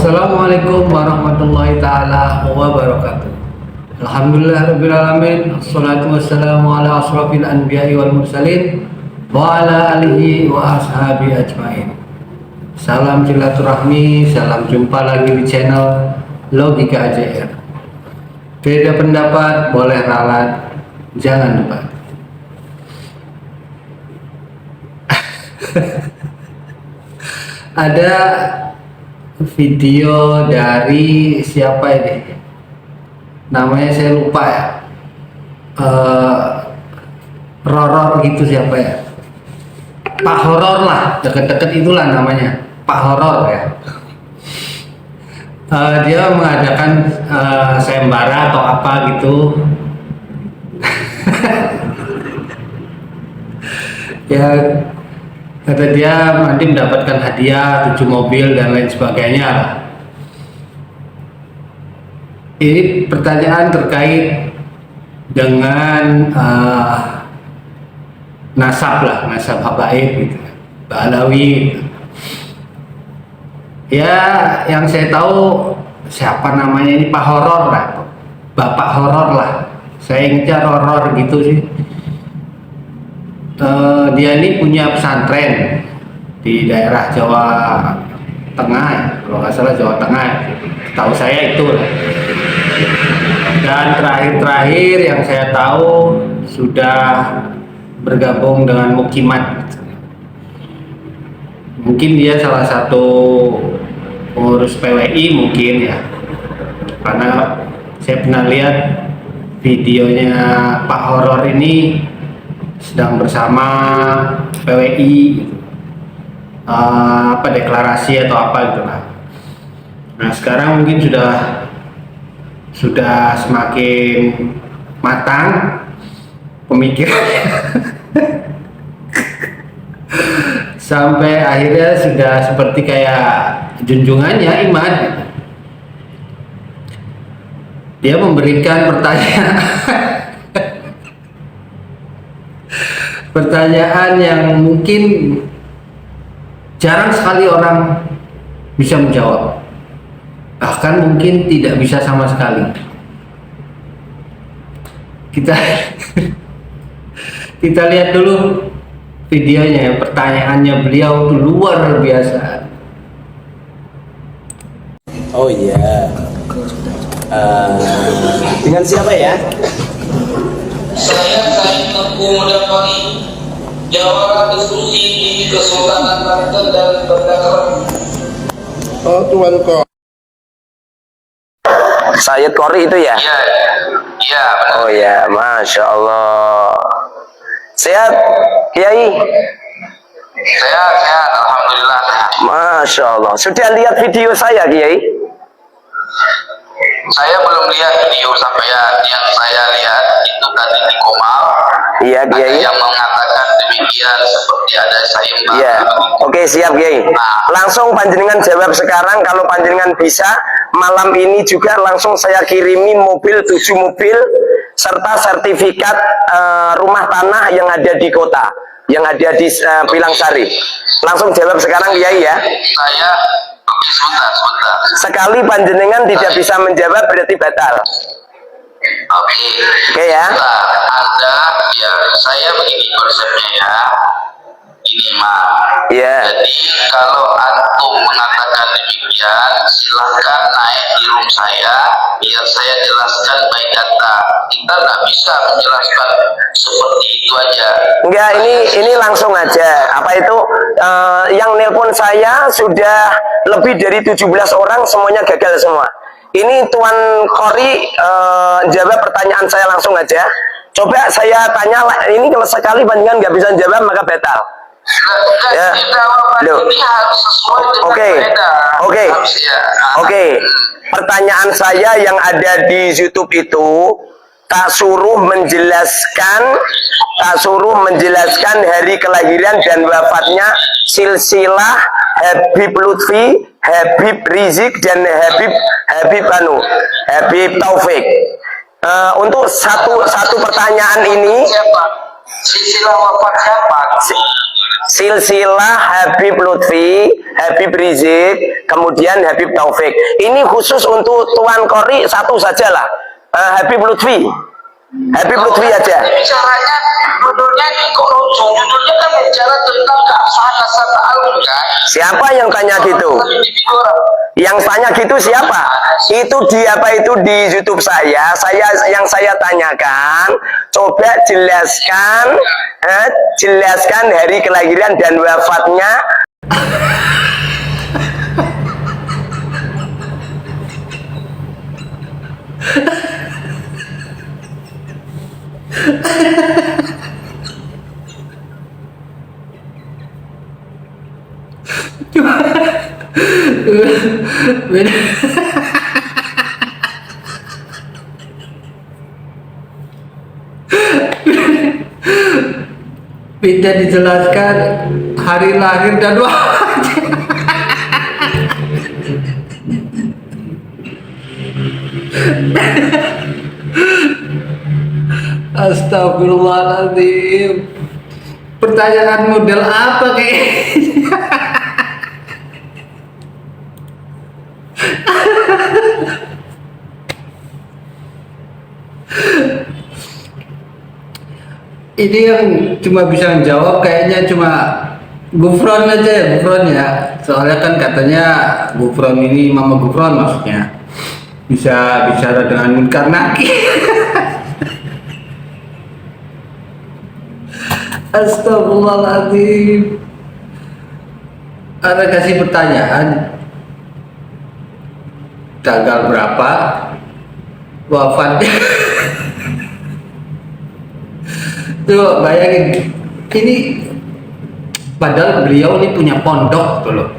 Assalamualaikum warahmatullahi ta'ala wabarakatuh. Alhamdulillahirrabbilalamin. Assalatu wassalamu ala asrafil anbiya'i wal mursalin wa ala alihi wa ashabi ajmain. Salam silaturahmi, salam jumpa lagi di channel Logika AJR. Beda pendapat boleh ralat, jangan debat. Ada video dari siapa ini? Namanya saya lupa ya. Horor gitu siapa ya? Pak Horor lah, deket-deket itulah namanya. Pak Horor ya. Dia mengadakan sayembara atau apa gitu. Ya, kata dia nanti mendapatkan hadiah 7 mobil dan lain sebagainya. Ini pertanyaan terkait dengan nasab lah, nasab habaib gitu, Balawi. Ya, yang saya tahu siapa namanya ini Pak Horor lah, Bapak Horor lah. Saya incar horor gitu sih. Dia ini punya pesantren di daerah Jawa Tengah ya, kalau nggak salah Jawa Tengah, tahu saya itu lah. Dan terakhir yang saya tahu sudah bergabung dengan Mukimat. Mungkin dia salah satu pengurus PWI mungkin ya, karena saya pernah lihat videonya Pak Horor ini sedang bersama PWI deklarasi atau apa gitu lah. Nah sekarang mungkin sudah semakin matang pemikirannya. Sampai akhirnya sudah seperti kayak junjungannya Iman. Dia memberikan pertanyaan yang mungkin jarang sekali orang bisa menjawab, bahkan mungkin tidak bisa sama sekali. Kita lihat dulu videonya. Pertanyaannya beliau itu luar biasa. Oh iya. Dengan siapa ya? Saya Said Tengku Mudafari, Jawara Dusui di Kesultanan Banten dan Berdasar. Oh Tuan Kok. Sayyid Qori itu ya? Iya, iya benar. Oh ya, Masya Allah. Sehat, Kiai? Sehat, alhamdulillah sehat. Masya Allah. Sudah lihat video saya, Kiai? Saya belum lihat video sampai yang saya lihat itu tadi di Komal. Iya, Ada Kiai. yang mengatakan demikian seperti ada sayembara. Iya. Oke, siap, Kiai. Langsung panjenengan jawab sekarang. Kalau panjenengan bisa, malam ini juga langsung saya kirimi mobil, 7 mobil serta sertifikat rumah tanah yang ada di kota, yang ada di Pilangsari. Langsung jawab sekarang, Kiai ya. Saya sebentar. Sekali panjenengan tidak bisa menjawab berarti batal. Oke ya. Ada ya, saya begini konsepnya ya. Ini mah. Iya. Jadi kalau antum mengatakan demikian, silahkan naik di room saya, biar saya jelaskan by data. Kita nggak bisa menjelaskan seperti itu aja. Enggak, ini langsung aja. Apa itu yang nelpon saya sudah lebih dari 17 orang, semuanya gagal semua. Ini Tuan Qori jawab pertanyaan saya langsung aja. Coba saya tanya, ini kalau sekali panjangan nggak bisa jawab maka batal. Ya. Jawaban ini harus sesuai dengan Oke. Oke. Pertanyaan saya yang ada di YouTube itu tak suruh menjelaskan hari kelahiran dan wafatnya silsilah Habib Lutfi, Habib Rizik dan Habib Taufik. Untuk satu pertanyaan ini, silsilah wafat siapa? silsilah Habib Lutfi, Habib Rizik, kemudian Habib Taufik. Ini khusus untuk Tuan Qori satu sajalah, Habib Lutfi. Habib Lutfi aja. Bicaranya judulnya ini kok lucu. Judulnya kan bicara tentang keabsahan nasab alum kan. Siapa yang tanya gitu? Yang tanya gitu siapa? Itu di apa itu di YouTube saya. Yang saya tanyakan, coba jelaskan hari kelahiran dan wafatnya. Minta dijelaskan hari lahir dan wafat. Astagfirullahaladzim. Pertanyaan model apa kayaknya? Ini yang cuma bisa menjawab kayaknya cuma Gufron aja ya, Gufron ya. Soalnya kan katanya Gufron ini Mama Gufron maksudnya bisa bicara dengan munkar nakir. Astagfirullahaladzim. Ada kasih pertanyaan, tanggal berapa, wafatnya. Tuh bayangin, ini padahal beliau ini punya pondok tuh loh.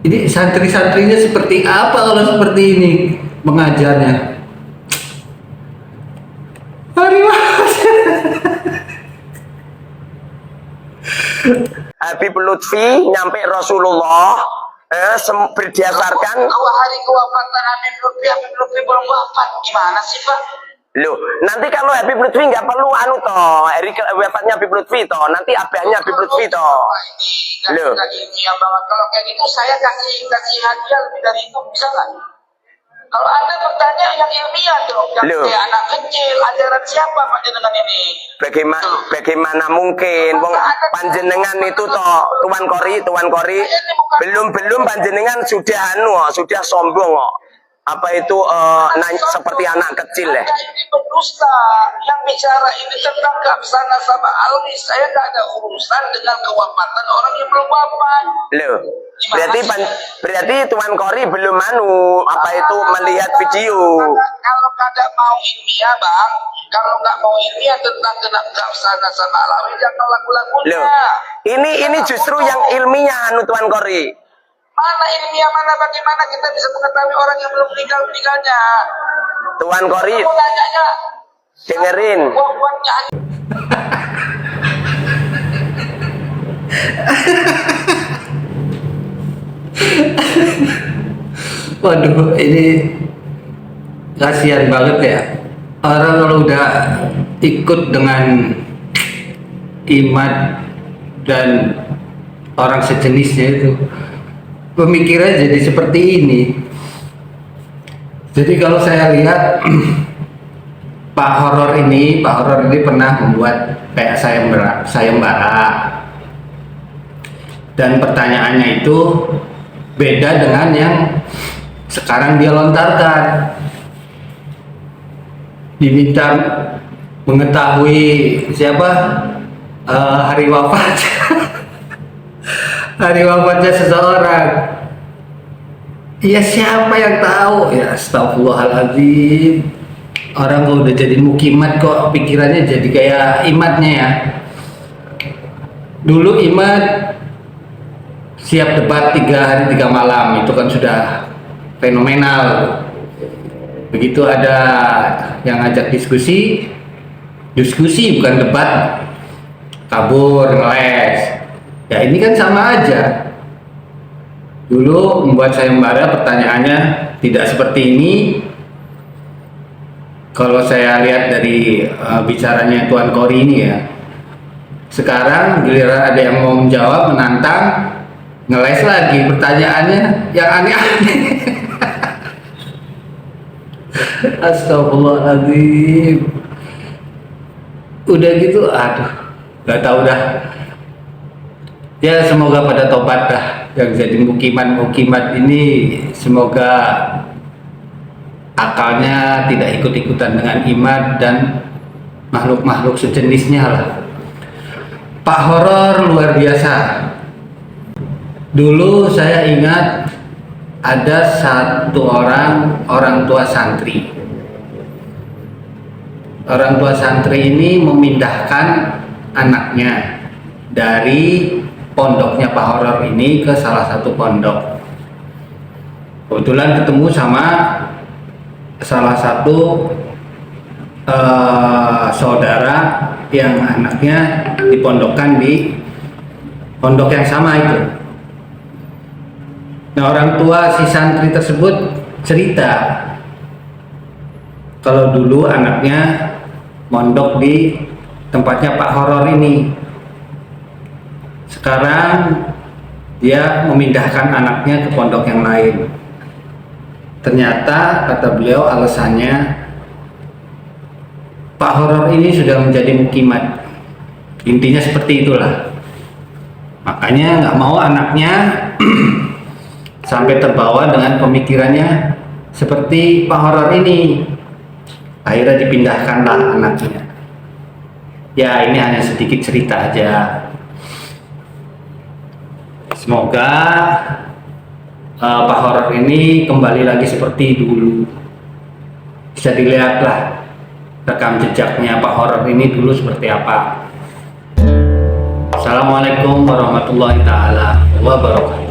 Ini santri-santrinya seperti apa kalau seperti ini mengajarnya? Hari Habib Lutfi nyampe Rasulullah berdasarkan hari kewafatan Habib Lutfi belum wafat. Gimana sih Pak? loh, nanti kalau Habib Lutfi nggak perlu hari wafatnya Habib Lutfi toh, nanti abahnya Habib Lutfi toh. Loh, Ilmiah banget. Kalau kayak gitu saya kasih hadiah lebih dari itu bisa nggak? Kalau Anda bertanya yang ilmiah dong, yang kayak anak kecil, ajaran siapa Pak dengan ini? bagaimana mungkin wong panjenengan itu toh Tuan Qori belum panjenengan sudah sombong kok. Apa itu seperti anak kecil ya? Ini berdusta. Yang bicara ini tentang keabsahan nasabah alami. Saya nggak ada urusan dengan kewafatan orang yang belum wafat. Loh, berarti Tuan Qori belum melihat video. Kalau nggak mau ilmiah Bang, kalau nggak mau ilmiah tentang keabsahan nasabah alami, jangan lagu-lagunya. Loh, ini justru yang ilmiah Tuan Qori. Mana ilmiah, mana bagaimana kita bisa mengetahui orang yang belum meninggalnya? Tuan Qori, dengerin. Waduh, ini kasihan banget ya. Orang kalau udah ikut dengan iman dan orang sejenisnya itu, pemikiran jadi seperti ini. Jadi kalau saya lihat Pak Horor ini pernah membuat kayak sayembara, dan pertanyaannya itu beda dengan yang sekarang dia lontarkan. Diminta mengetahui siapa hari wafat hari wafatnya seseorang. Ya siapa yang tahu? Ya astagfirullahaladzim. Orang kalau udah jadi mukimat kok pikirannya jadi kayak imatnya ya. Dulu imat siap debat 3 hari 3 malam, itu kan sudah fenomenal. Begitu ada yang ngajak diskusi bukan debat, kabur, ngeles. Ya ini kan sama aja. Dulu membuat sayembara pertanyaannya tidak seperti ini. Kalau saya lihat dari bicaranya Tuan Qori ini ya, Sekarang giliran ada yang mau menjawab, menantang, ngeles lagi pertanyaannya yang aneh-aneh. Astagfirullahaladzim. Udah gitu, aduh, gak tahu dah. Ya semoga pada tobat dah. Yang jadi mukimat ini semoga akalnya tidak ikut-ikutan dengan iman dan makhluk-makhluk sejenisnya lah. Pak Horor luar biasa. Dulu saya ingat ada satu orang tua santri. Orang tua santri ini memindahkan anaknya dari pondoknya Pak Horor ini ke salah satu pondok. Kebetulan ketemu sama salah satu saudara yang anaknya dipondokkan di pondok yang sama itu. Nah, orang tua si santri tersebut cerita kalau dulu anaknya mondok di tempatnya Pak Horor ini. Sekarang dia memindahkan anaknya ke pondok yang lain. Ternyata kata beliau alasannya Pak Horor ini sudah menjadi mukimat. Intinya seperti itulah. Makanya nggak mau anaknya sampai terbawa dengan pemikirannya seperti Pak Horor ini. Akhirnya dipindahkanlah anaknya. Ya ini hanya sedikit cerita aja. Semoga Pak Horor ini kembali lagi seperti dulu. Bisa dilihatlah rekam jejaknya Pak Horor ini dulu seperti apa. Assalamualaikum warahmatullahi taala wabarakatuh.